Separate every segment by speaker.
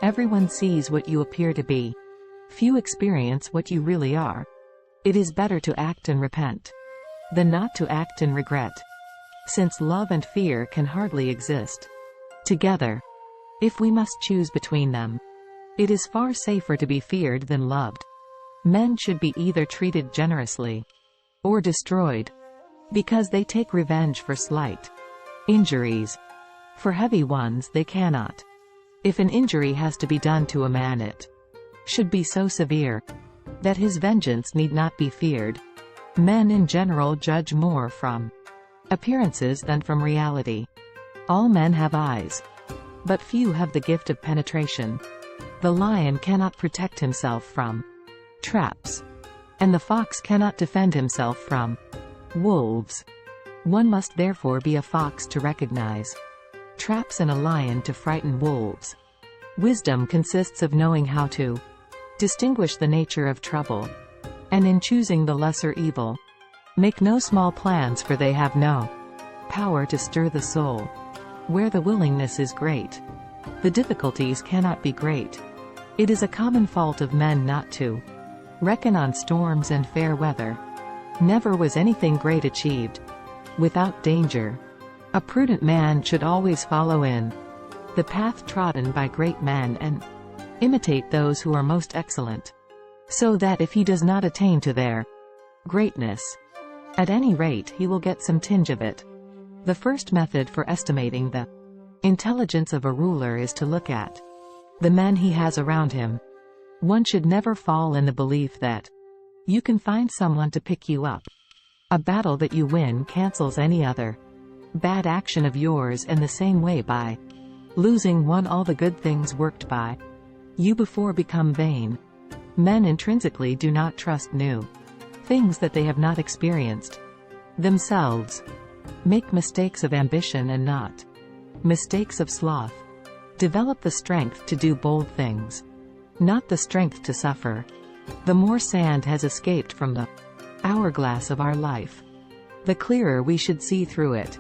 Speaker 1: Everyone sees what you appear to be. Few experience what you really are. It is better to act and repent than not to act and regret, since love and fear can hardly exist together. If we must choose between them, it is far safer to be feared than loved. Men should be either treated generously or destroyed, because they take revenge for slight injuries. For heavy ones they cannot. If an injury has to be done to a man, it should be so severe that his vengeance need not be feared. Men in general judge more from appearances than from reality. All men have eyes, but few have the gift of penetration. The lion cannot protect himself from traps, and the fox cannot defend himself from wolves. One must therefore be a fox to recognize traps and a lion to frighten wolves. Wisdom consists of knowing how to distinguish the nature of trouble, and in choosing the lesser evil. Make no small plans, for they have no power to stir the soul. Where the willingness is great, the difficulties cannot be great. It is a common fault of men not to reckon on storms and fair weather. Never was anything great achieved without danger. A prudent man should always follow in the path trodden by great men and imitate those who are most excellent, so that if he does not attain to their greatness, at any rate he will get some tinge of it. The first method for estimating the intelligence of a ruler is to look at the men he has around him. One should never fall in the belief that you can find someone to pick you up. A battle that you win cancels any other bad action of yours, and the same way by losing one all the good things worked by you before become vain. Men intrinsically do not trust new things that they have not experienced themselves. Make mistakes of ambition and not mistakes of sloth. Develop the strength to do bold things, not the strength to suffer. The more sand has escaped from the hourglass of our life, the clearer we should see through it.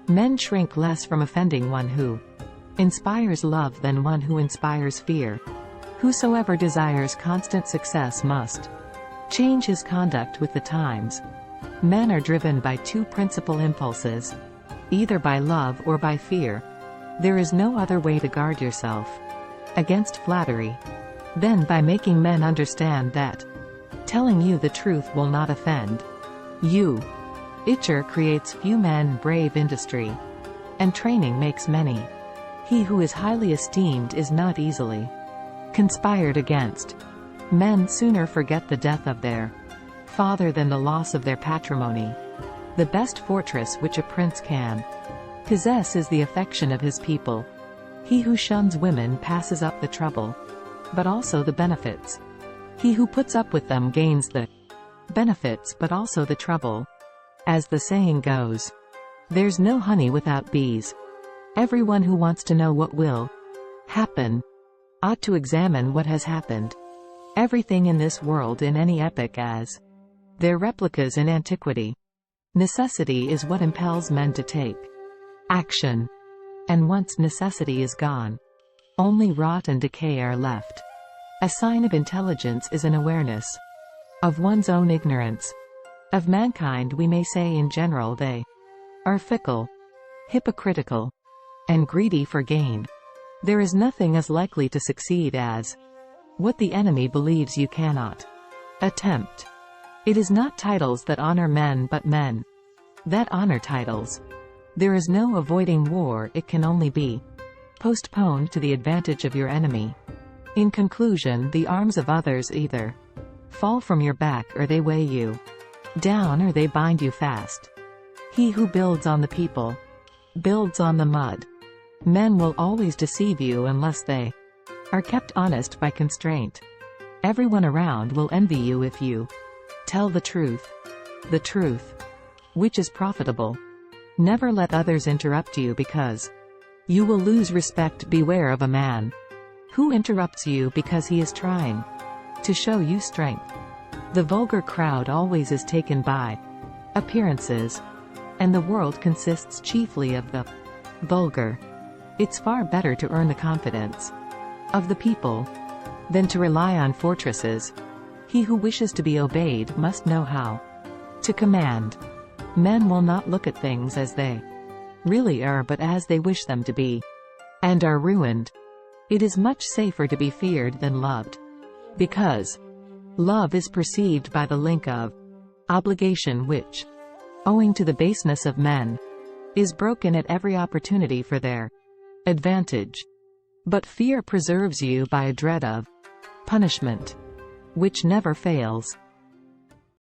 Speaker 1: Men shrink less from offending one who inspires love than one who inspires fear. Whosoever desires constant success must change his conduct with the times. Men are driven by two principal impulses, either by love or by fear. There is no other way to guard yourself against flattery than by making men understand that telling you the truth will not offend you. Itcher creates few men, brave industry and training makes many. He who is highly esteemed is not easily conspired against. Men sooner forget the death of their father than the loss of their patrimony. The best fortress which a prince can possess is the affection of his people. He who shuns women passes up the trouble, but also the benefits. He who puts up with them gains the benefits but also the trouble. As the saying goes, there's no honey without bees. Everyone who wants to know what will happen ought to examine what has happened. Everything in this world in any epoch as their replicas in antiquity. Necessity is what impels men to take action, and once necessity is gone, only rot and decay are left. A sign of intelligence is an awareness of one's own ignorance. Of mankind we may say in general they are fickle, hypocritical, and greedy for gain. There is nothing as likely to succeed as what the enemy believes you cannot attempt. It is not titles that honor men but men that honor titles. There is no avoiding war, it can only be postponed to the advantage of your enemy. In conclusion, the arms of others either fall from your back or they weigh you down or they bind you fast. He who builds on the people builds on the mud. Men will always deceive you unless they are kept honest by constraint. Everyone around will envy you if you tell the truth, which is profitable. Never let others interrupt you because you will lose respect. Beware of a man who interrupts you because he is trying to show you strength. The vulgar crowd always is taken by appearances, and the world consists chiefly of the vulgar. It's far better to earn the confidence of the people, than to rely on fortresses. He who wishes to be obeyed must know how to command. Men will not look at things as they really are but as they wish them to be, and are ruined. It is much safer to be feared than loved, because love is perceived by the link of obligation which, owing to the baseness of men, is broken at every opportunity for their advantage. But fear preserves you by a dread of punishment, which never fails.